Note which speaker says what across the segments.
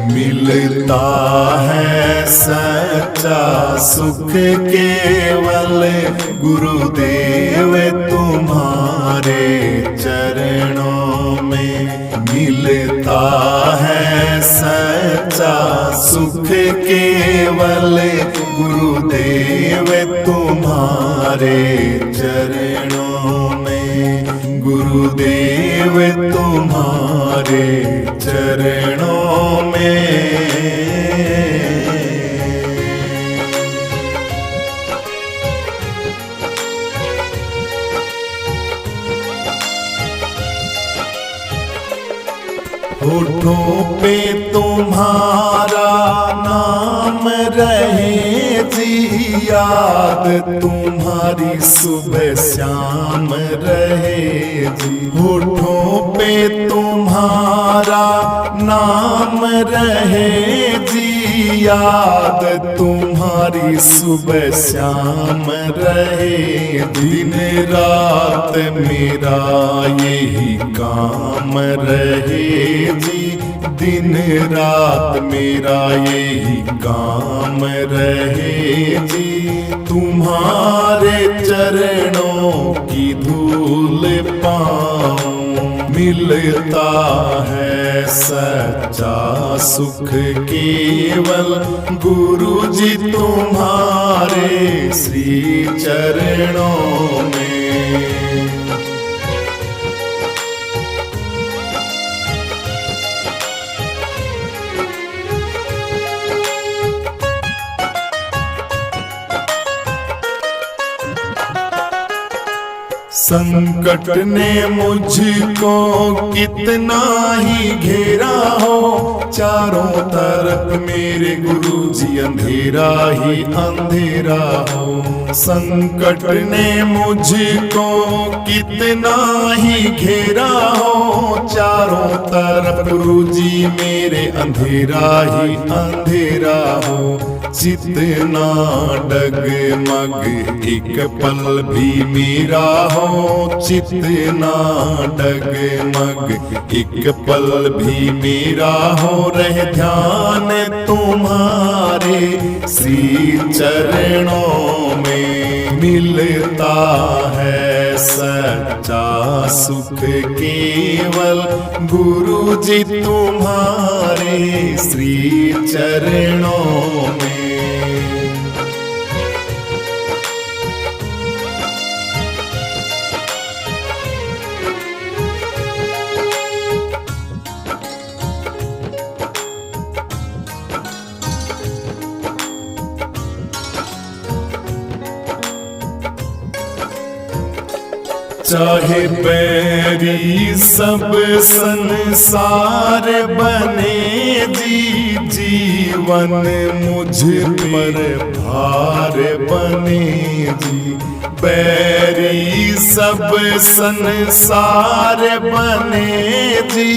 Speaker 1: मिलता है सच्चा सुख केवल गुरुदेव तुम्हारे चरणों में। मिलता है सच्चा सुख केवल गुरुदेव तुम्हारे चरणों में। गुरुदेव तुम्हारे चरणों में। होठों पे तुम्हारा नाम रहे जी, याद तुम्हारी सुबह शाम रहे जी। होठों पे तुम्हारा नाम रहे जी, याद तुम्हारी सुबह शाम रहे। दिन रात मेरा यही काम रहे जी, दिन रात मेरा यही काम रहे जी। तुम्हारे चरणों की धूल पाऊं, मिलता है सच्चा सुख केवल गुरु जी तुम्हारे श्री चरणों में। संकट ने मुझको कितना ही घेरा हो, चारों तरफ मेरे गुरुजी अंधेरा ही अंधेरा हो। संकट ने मुझको कितना ही घेरा हो, चारों तरफ गुरुजी मेरे अंधेरा ही अंधेरा हो। जितना डगमग एक पल भी मेरा हो, जितना डगमग एक पल भी मेरा हो। रहे ध्यान तुम्हारे श्री चरणों में, मिलता है सच्चा सुख केवल गुरु जी तुम्हारे श्री चरणों में। चाहे बैरी सब संसार बने जी, जीवन मुझ पर भार बने जी। बैरी सब संसार बने जी,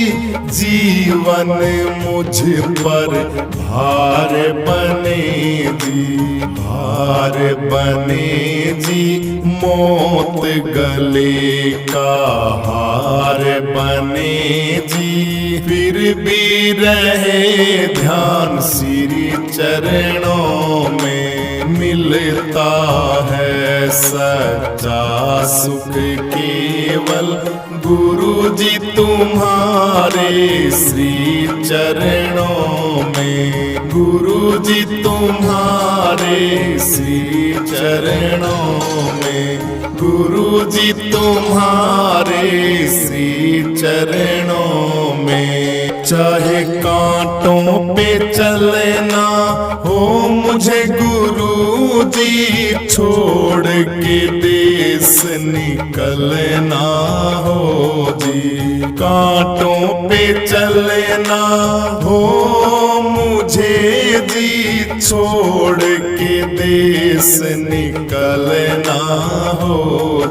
Speaker 1: जीवन मुझ पर भार बने जी। भार बने जी, मौत गले का हार बने जी। फिर भी रहे ध्यान श्री चरणों में, मिलता है सच्चा सुख केवल गुरु जी तुम्हारे श्री चरणों में। गुरु जी तुम्हारे श्री चरणों में, गुरु जी तुम्हारे श्री चरणों में। चाहे कांटों पे चलना हो मुझे गुरु जी, छोड़ के देश निकलना हो जी। कांटों पे चलना हो मुझे जी, छोड़ के देश निकलना हो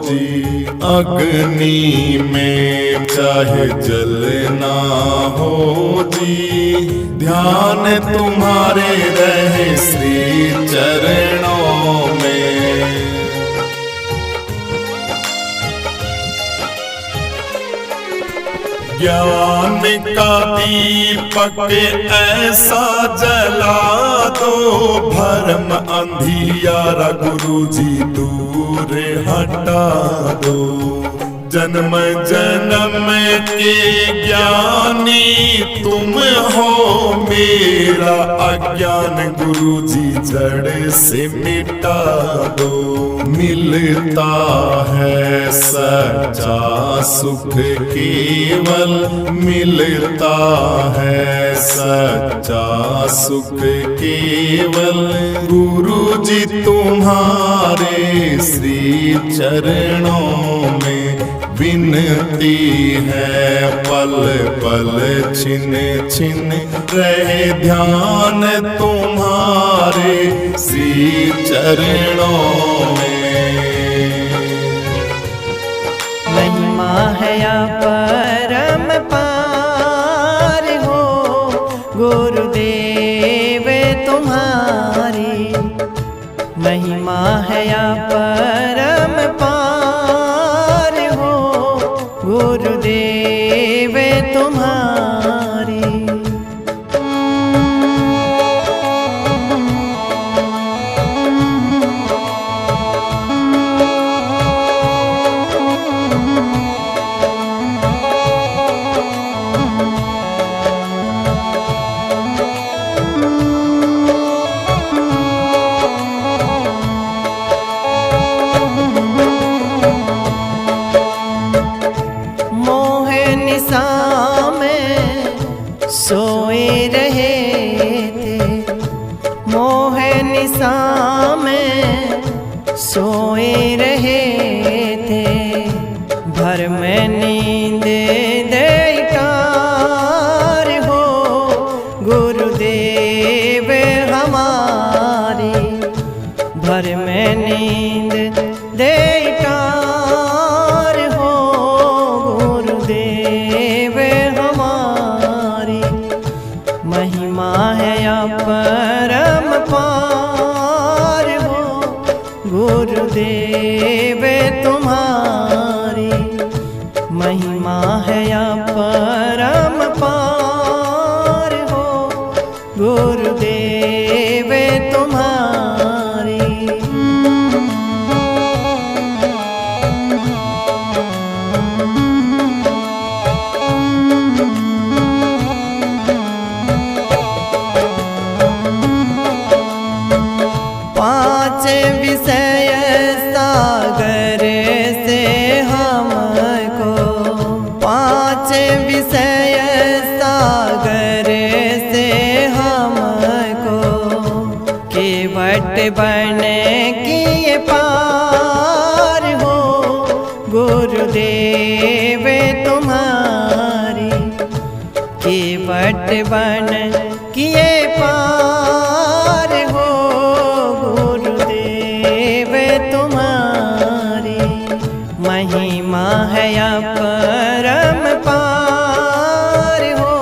Speaker 1: जी। अग्नि में चाहे जलना हो जी, ध्यान तुम्हारे रहे श्री चरणों में। ज्ञान का दीपक ऐसा जला दो, भरम अंधियारा गुरु जी दूर हटा दो। जन्म जन्म के ज्ञानी तुम हो, मेरा अज्ञान गुरु जी जड़ से मिटा दो। मिलता है सच्चा सुख केवल, मिलता है सच्चा सुख केवल, गुरु जी तुम्हारे श्री चरणों में विनती है। पल पल छिन छिन रहे ध्यान तुम्हारे श्री चरणों में।
Speaker 2: महिमा है या परम पार हो, गुरुदेव तुम्हारी। महिमा है या परम पार हो, गुरुदेव तुम्हारी। सोए रहे थे, मोह निशा में सोए रहे थे, भर में नींद देकार हो, गुरुदेव हमारी। भर में नींद देकार हो, गुरुदेव हमारी। महिमा है या परम पार हो, गुरुदेव तुम्हारी। महिमा है या परम पार हो, गुरुदेव तुम्हारी। पांच विषय सागर से हमको, पांच विषय सागर से हमको, केवट बन किए पार हो, गुरुदेव तुम्हारी। केवट बन किए पार हो, गुरुदेव तुम्हारी। महिमा है या परम पार हो,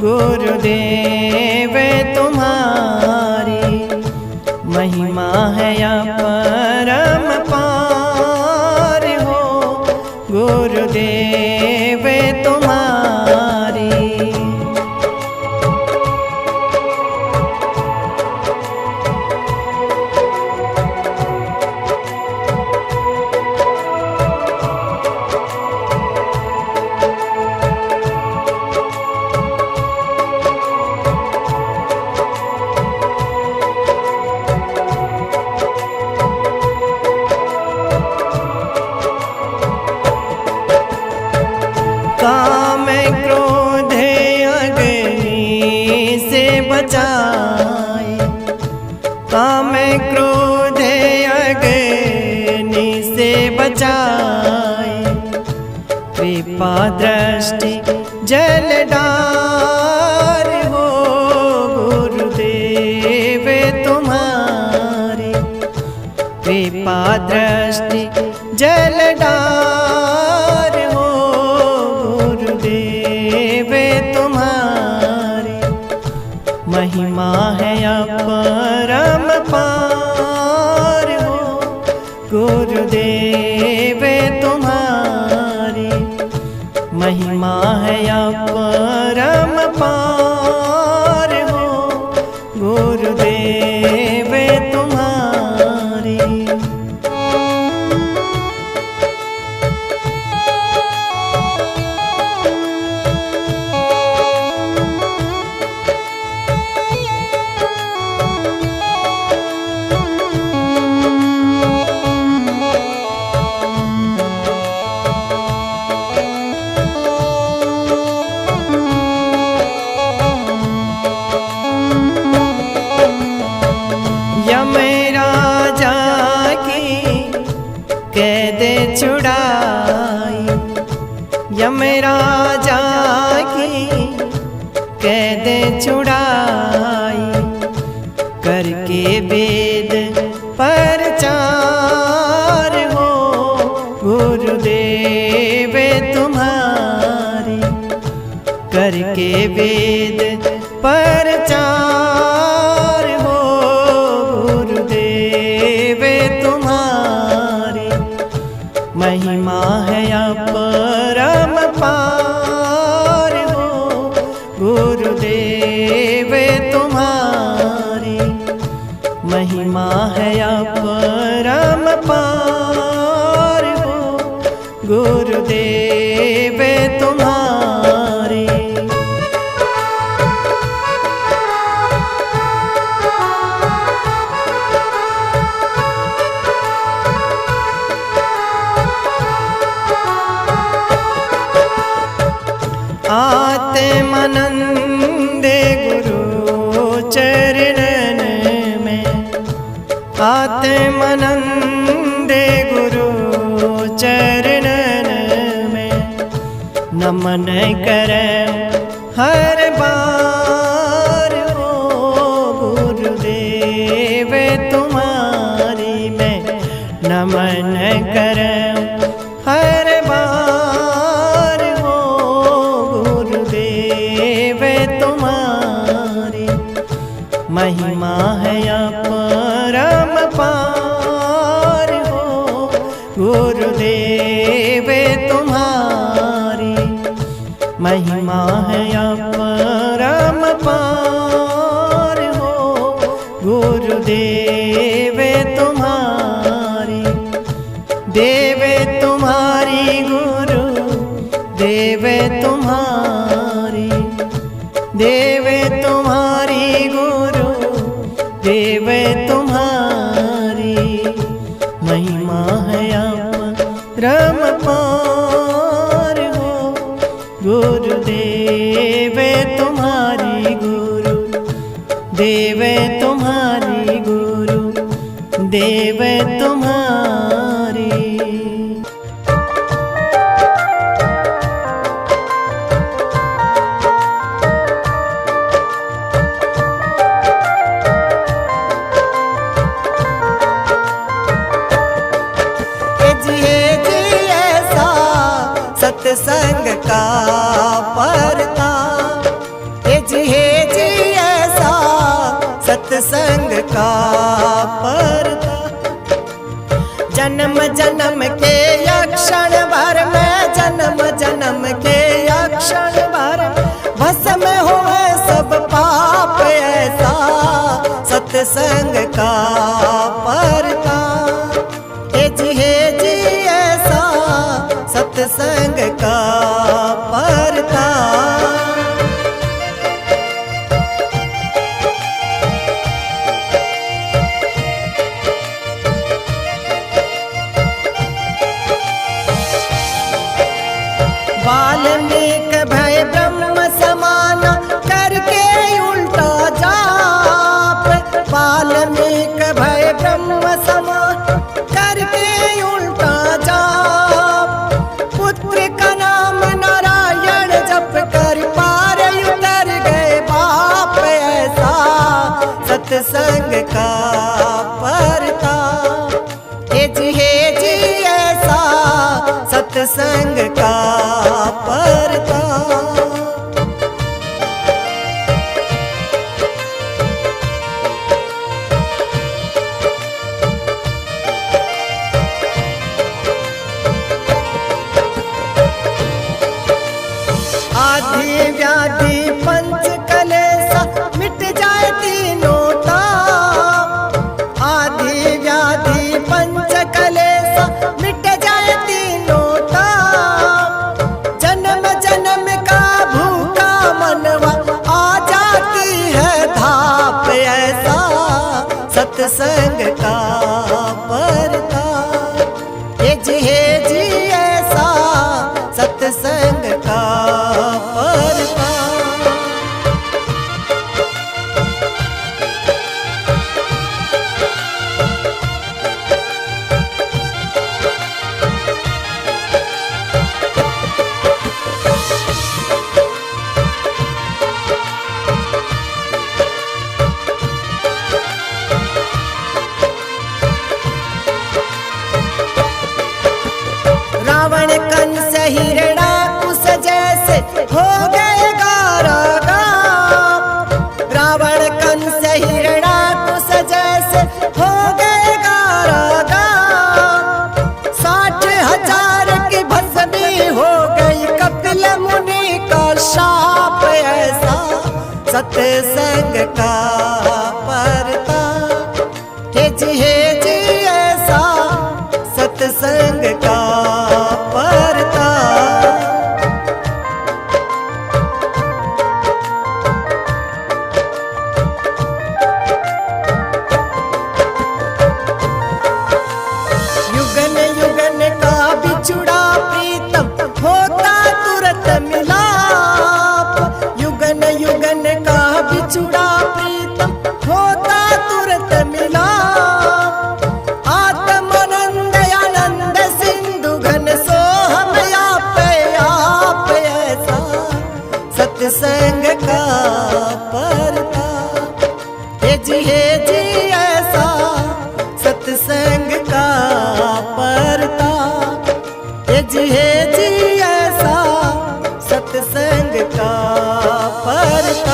Speaker 2: गुरुदेव तुम्हारी। महिमा है या परम पार हो, गुरुदेव तुम्हारी। काम क्रोध अग्नि से बचाए, काम क्रोध अग्नि से बचाए, कृपा दृष्टि जल डार हो, गुरुदेव तुम्हारी। कृपा दृष्टि जल डार हो, गुरुदेव तुम्हारी। महिमा है या परम पार हो, गुरुदेव तुम्हारी। महिमा महिमा है अपरम पार हो गुरुदेव तुम्हारी। यमराजा की कैद छुड़ाई, यमराजा की कैद छुड़ाई, करके वेद प्रचार हो गुरुदेव तुम्हारी। करके वेद प्रचार हो गुरुदेव तुम्हारी। महिमा है अपरम पार हो गुरुदेव तुम्हारी। महिमा है अपरम पार हो गुरुदेव तुम्हारी। आत्मानंद गुरु चरणन में, आत्मानंद गुरु चरणन में, नमन करें हर बार हो गुरुदेव तुम्हारी। मैं नमन करें हर बार हो गुरुदेव तुम्हारी। महिमा है अपरम पार हो गुरुदेव तुम्हारी। महिमा है अपरम पार हो गुरुदेव तुम्हारी। देव तुम्हारी गुरु देव तुम्हारी, देव तुम्हारी गुरु देव तुम्हारी। महिमा है अपरम पार हो गुरुदेव तुम्हारी। गुरु देव तुम्हारी, गुरु देव तुम्हारी। सत्संग का परता, जी ऐसा सत्संग का परता। जन्म जन्म के क्षण भर में, जन्म जन्म के क्षण भर भस्म हुए सब पाप ऐसा सत्संग का परता। जी ऐसा सत्संग का परता। वाल्मीकि भय ब्रह्म समाना करके उल्टा जाप। वाल्मीकि भय ब्रह्म समाना करके उल्टा जाप। पुत्र का नाम नारायण जप कर पार उतर गए बाप ऐसा सत्संग का परता। जी ऐसा सत्संग का परता। सत्संग का परताप, हे जी ऐसा सत्संग का परताप। युगन युगन का बिछुड़ा प्रीतम होता तुरंत मिलाप, युगन युगन का बिछुड़ा प्रीतम होता तुरंत मिलाप। आत्मानंद आनंद सिंधु घन सोहम आप ऐसा सत्संग का परताप, हे जी ऐसा सत्संग का परताप, हे जी ऐसा सत्संग का परताप।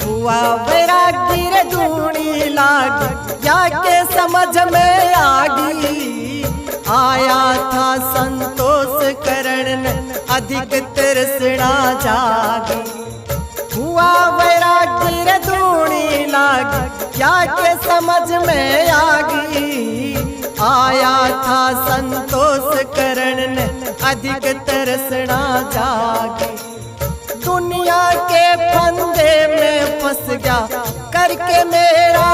Speaker 2: हुआ वैरागी रे धूणी लागी, या के समझ में आगी। आया था संतोष करण अधिक तृष्णा जागी। हुआ वैरागी रे धूणी लागी, या के समझ में आगी। आया था संतोष करण अधिक तृष्णा जागी। दुनिया के फंदे में फंस गया करके मेरा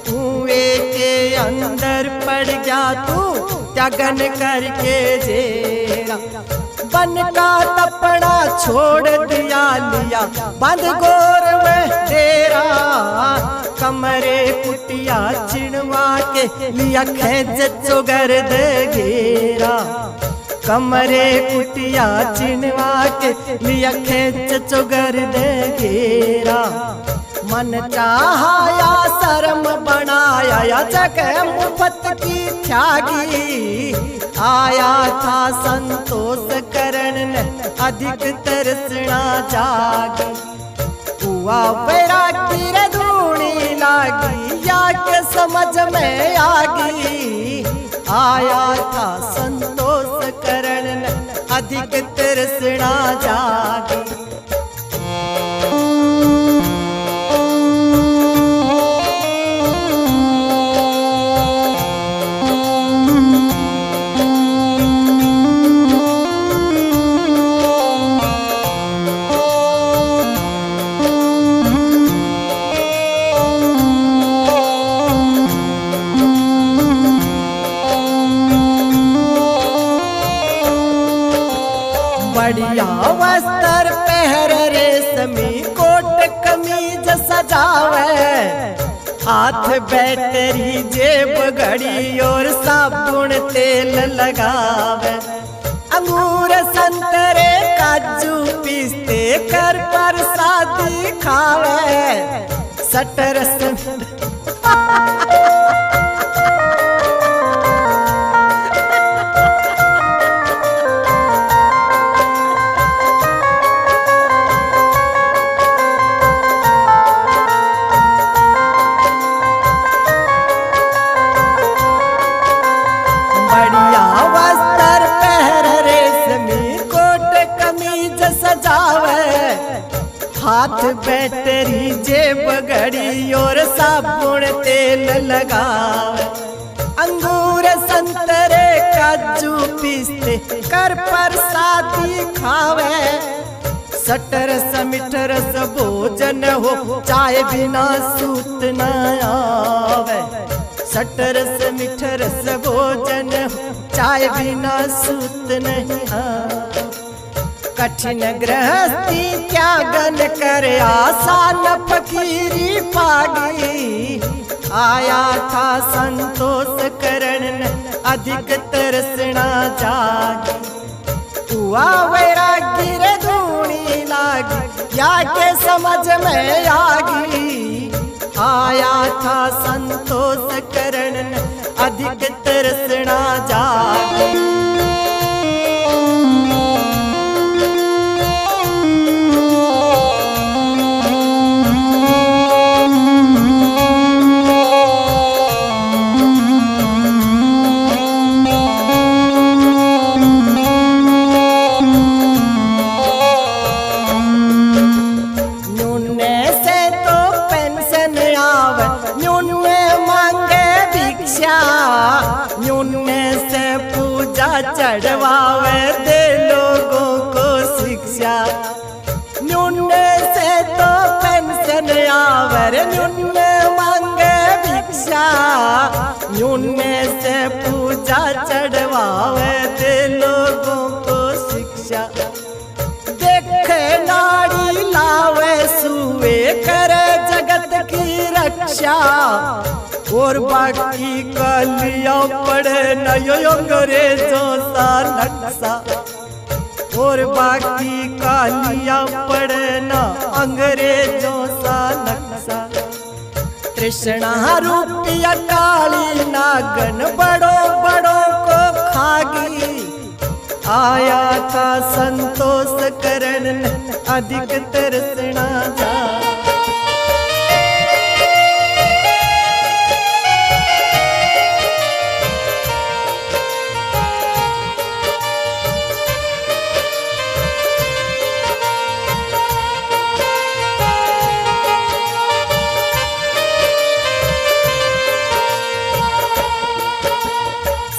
Speaker 2: कुएं के अंदर पड़ गया तू त्यागन करके जेरा। बन का तपड़ा छोड़ दिया लिया बंद गोर में तेरा। कमरे कुटिया चिड़वा के लिया खेज चुगर दे घेरा। कमरे कुटिया चिनवा के लिया खेच चुगर दे घेरा। मन चाहाया शर्म बनाया या जगह मुफ्त की त्यागी। आया था संतोष करण अधिक तृष्णा जागी। हुआ वैरागी रे धूणी लागी, या के समझ में आगी। आया था संतोष करण अधिक तृष्णा जागी। बढ़िया वस्त्र पहर रेशमी कोट कमीज सजावे। हाथ बैटरी जेब घड़ी और साबुन तेल लगावे। अंगूर संतरे काजू पिस्ते कर प्रसादी खावे। सटर बढ़िया वस्त्र पहर रेशमी कोट कमीज सजावे। हाथ बैटरी जेब घड़ी और साबुन तेल लगावे। अंगूर संतरे काजू पिस्ते कर प्रसादी खावे। सटरस मिठरस भोजन हो चाय बिना सूत न आवे। सटरस मिठरस भोजन चाय बिना सूत नहीं आवे। कठिन गृहस्थी त्यागन कर आसान फकीरी पागी। आया था संतोष करण अधिक तृष्णा जागी। हुआ वैरागी रे धूणी लागी, या के समझ में आगी। आया था संतोष करण अधिक तृष्णा जागी। चढ़वावे दे लोगों को शिक्षा, न्यूने से तो पेंशन आवर, न्यूने मांगे भिक्षा, न्यूने से पूजा चढ़वावे दे लोगों को शिक्षा। देखे नाड़ी लावे सुए करे जगत की रक्षा, और बाकी कलिया पड़े नयो अंग्रेजों सा नक्शा, और बाकी कलिया पड़े न अंग्रेजों सा नक्शा। तृष्णा रूपिया काली नागन बड़ों बड़ों को खागी, आया था संतोष करण अधिक तृष्णा जा।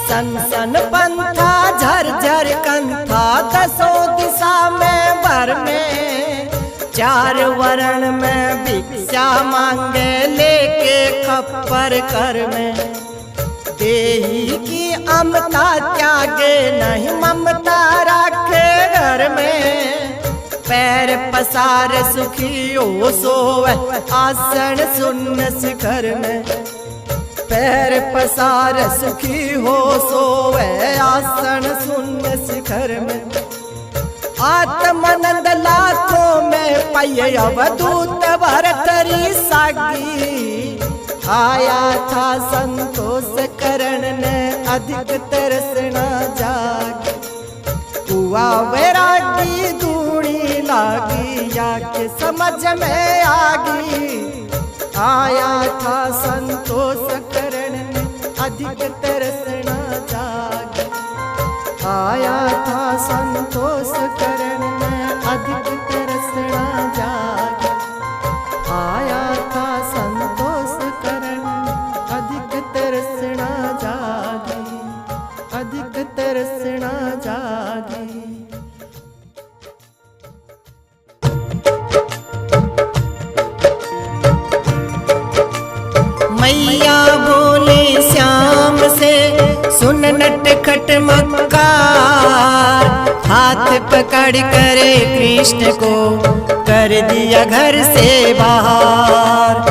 Speaker 2: सन सन पंथा झरझर कंथा, दसों दिशा में भर में, चार वर्ण में भिक्षा मांगे लेके खप्पर कर में। देही की अमता त्यागे नहीं ममता राखे घर में, पैर पसार सुखी हो सोवे आसन सुन्न शिखर में। पैर पसार सुखी हो सोवे आसन सुन्न शिखर में। आत्मानंद लाखों में पय अवधूत भरतरी सागी, आया था संतोष करण ने अधिक तृष्णा जागी। हुआ वैरागी दूणी लागी, याके समझ में आगी, आया था संतोष करण में अधिक तृष्णा जागी। आया था संतोष करण में अधिक तृष्णा जागी। आया था संतोष करण में अधिक तृष्णा जागी, अधिक तृष्णा जागी। मैया बोले श्याम से सुन नटखट मक्कार, हाथ पकड़ करे कृष्ण को कर दिया घर से बाहर,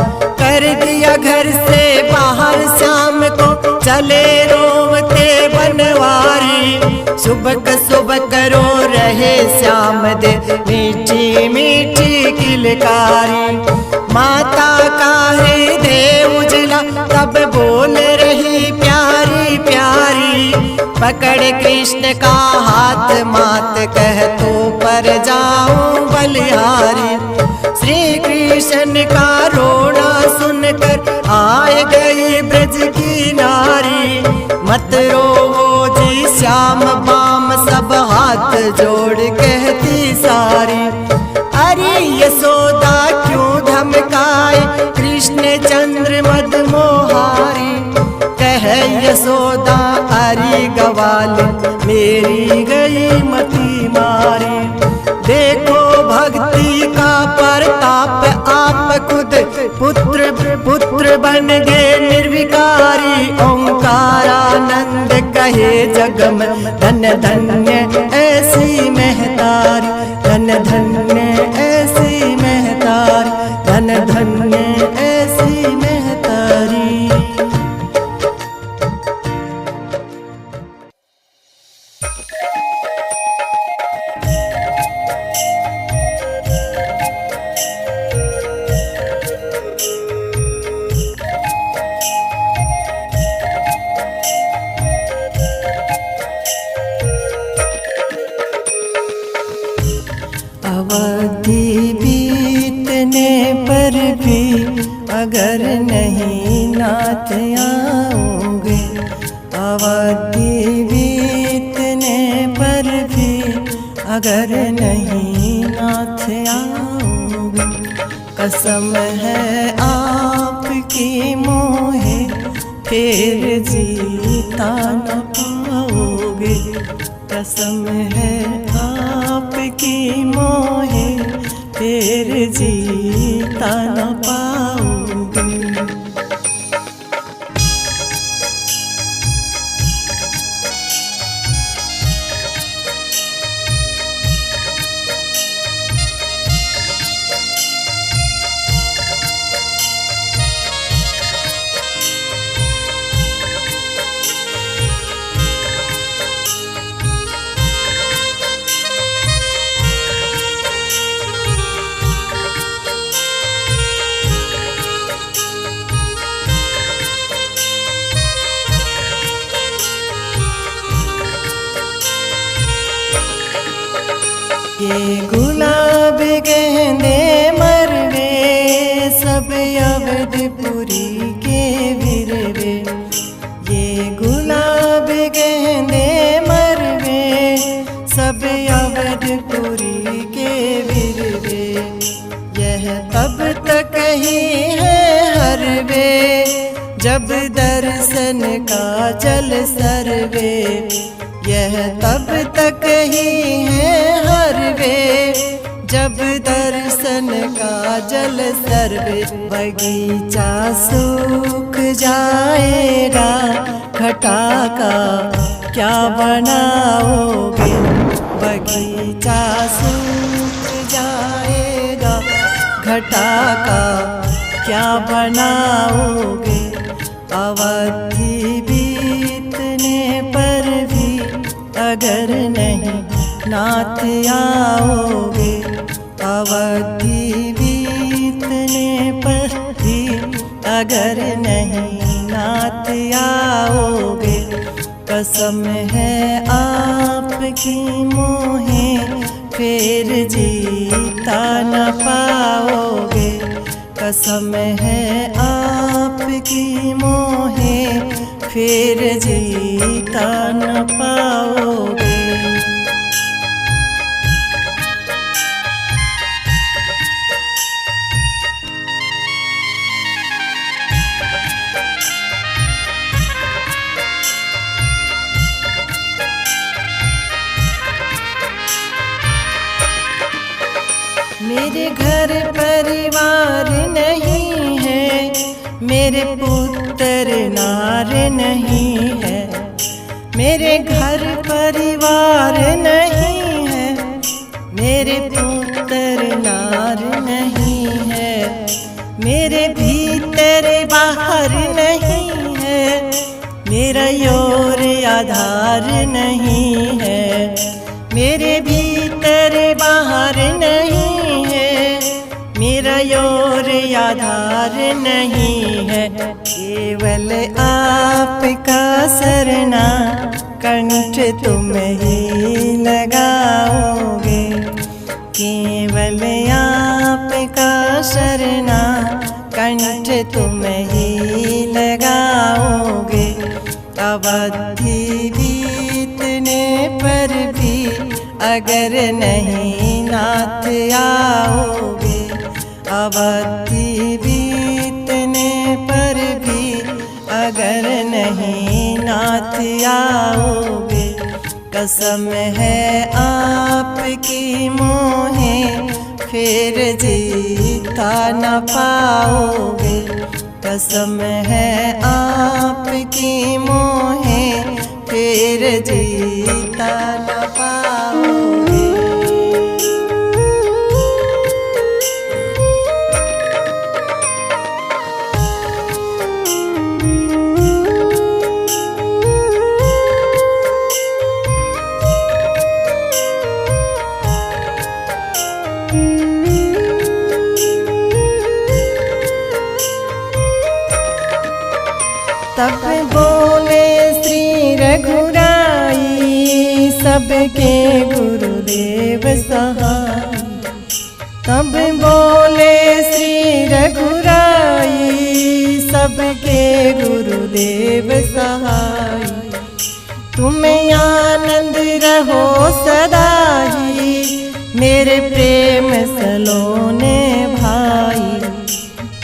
Speaker 2: कर दिया घर से बाहर। श्याम को चले रोवते बनवारी, सुबह सुबह करो रहे श्याम दे मीठी मीठी किलकारी। माता का हृदय उजला तब बोल रही प्यारी प्यारी, पकड़ कृष्ण का हाथ मात कह तो पर जाऊं बलिहारी। श्री कृष्ण का रोना सुनकर आए गई ब्रज की नारी, मत रोवो जी श्याम बाम सब हाथ जोड़ कहती सारी। अरे यशोदा क्यों धमकाए कृष्ण चंद्र मद मोहारी, कह यशोदा अरे गवाल मेरी गई मती मारी। देखो भक्ति का प्रताप आप खुद पुत्र पुत्र बन गए निर्विकारी। ओंकारानंद कहे जग में धन्य धन्य ऐसी महतारी, धन्य धन्य ऐसी महतारी, धन्य धन्य ऐसी महतारी। अगर नहीं नाथ आओगे। अवधि बीतने पर भी अगर नहीं नाथ आओगे। कसम है आपकी मोहे फिर जीता न पाओगे। कसम है आपकी मोहे फिर जीता न पाओगे। ये गुलाब गेंदे मरवे सब अवधपुरी के विरवे। ये गुलाब गेंदे मरवे सब अवधपुरी के विरवे। यह तब तक ही है हरवे जब दर्शन का जल सरवे। यह तब तक ही है हरवे जब दर्शन का जल सरवे। बगीचा सूख जाएगा घटा का क्या बनाओगे। बगीचा सूख जाएगा घटा का क्या बनाओगे। अवधि बीतने पर भी अगर नहीं नाथ आओगे। अवधि बीतने पर भी अगर नहीं नाथ आओगे। कसम है आपकी मोहे फिर जीता न पाओगे। कसम है आपकी मोहे फिर जीता न पाओगे। मेरे घर परिवार नहीं है, मेरे पुत्र नार नहीं है। मेरे घर परिवार नहीं है, मेरे पुत्र नार नहीं है। मेरे भीतर बाहर नहीं है, मेरा योर आधार नहीं है। मेरे भीतर बाहर नहीं है, मेरा योर आधार नहीं है। केवल आपका सरना कंठ तुम ही लगाओगे। केवल आपका शरणा कंठ तुम ही लगाओगे। अवधि बीतने पर भी अगर नहीं नाथ आओगे। अवधि बीतने पर भी अगर नहीं नाथ आओगे। कसम है आपकी मोहे फिर जीता न पाओगे। कसम है आपकी मोहे फिर जीता न पाओगे। तब बोले श्री रघुराई सबके गुरुदेव सहाय। तब बोले श्री रघुराई सबके गुरुदेव सहाय। तुम्हें आनंद रहो सदा ही, मेरे प्रेम सलोने भाई।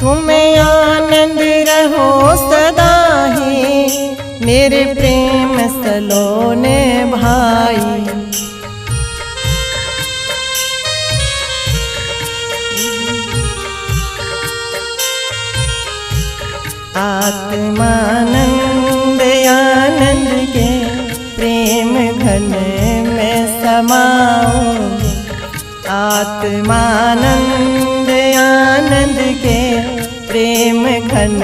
Speaker 2: तुम्हें आनंद रहो सदा ही, मेरे प्रेम सलोने भाई। आत्मानंद आनंद के प्रेम घन में समाओगे। आत्मानंद आनंद के प्रेम घन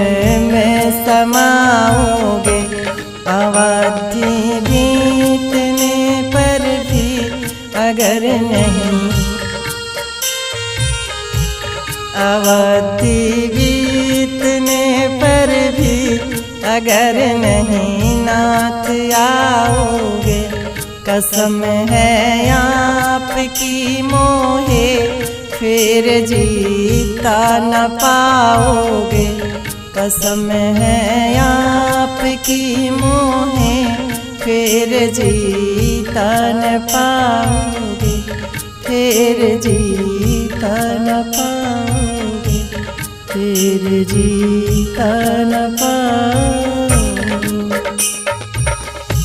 Speaker 2: में समाओगे। अवधि बीतने पर भी अगर नहीं, अवधि बीतने पर भी अगर नहीं नाथ आओगे। कसम है आपकी मोहे, फिर जीता न पाओगे। कसम है आपकी मोहे, फिर जीता न पाओगे। फिर जीता न पाओगे। फिर जीता न पाओगे।